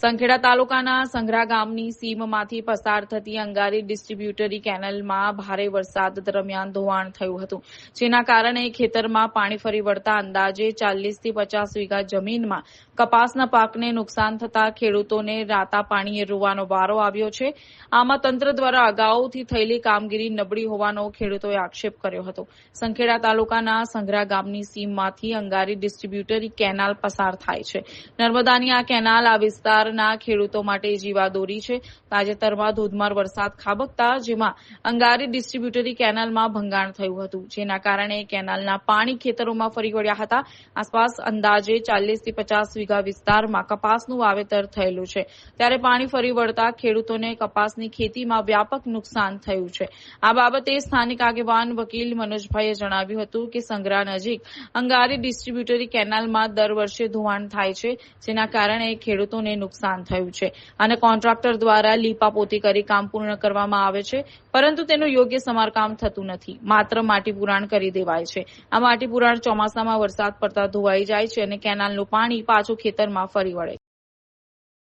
સંખેડા તાલુકાના સંઘરા ગામની સીમમાંથી પસાર થતી અંગારી ડિસ્ટ્રીબ્યુટરી કેનાલમાં ભારે વરસાદ દરમિયાન ધોવાણ થયું હતું, જેના કારણે ખેતરમાં પાણી ફરી વળતા અંદાજે 40 થી 50 વીઘા જમીનમાં કપાસના પાકને નુકસાન થતા ખેડૂતોને રાતા પાણીએ રોવાનો વારો આવ્યો છે. આમાં તંત્ર દ્વારા અગાઉથી થયેલી કામગીરી નબળી હોવાનો ખેડૂતોએ આક્ષેપ કર્યો હતો. સંખેડા તાલુકાના સંઘરા ગામની સીમમાંથી અંગારી ડિસ્ટ્રીબ્યુટરી કેનાલ પસાર થાય છે. નર્મદાની આ કેનાલ આ વિસ્તારના ખેડૂતો માટે જીવાદોરી છે. તાજેતરમાં ધોધમાર વરસાદ ખાબકતા જેમાં અંગારી ડિસ્ટ્રીબ્યુટરી કેનાલમાં ભંગાણ થયું હતું, જેના કારણે કેનાલના પાણી ખેતરોમાં ફરી વળ્યા હતા. આસપાસ અંદાજે 40 થી 50 વીઘા વિસ્તારમાં કપાસનું વાવેતર થયેલું છે, ત્યારે પાણી ફરી વળતા ખેડૂતોને કપાસની ખેતીમાં વ્યાપક નુકસાન થયું છે. આ બાબતે સ્થાનિક આગેવાન વકીલ મનોજભાઈએ જણાવ્યું હતું કે સંઘરા નજીક અંગારી ડિસ્ટ્રીબ્યુટરી કેનાલમાં દર વર્ષે ધોવાણ થાય છે, જેના કારણે ખેડૂતોને નુકસાન થયું છે અને કોન્ટ્રાક્ટર દ્વારા લીપાપોતી કરી કામ પૂર્ણ કરવામાં આવે છે, પરંતુ તેનું યોગ્ય સમારકામ થતું નથી. માત્ર માટી પુરાણ કરી દેવાય છે. આ માટી પુરાણ ચોમાસામાં વરસાદ પડતા ધોવાઈ જાય છે અને કેનાલનું પાણી પાછું ખેતરમાં ફરી વળે.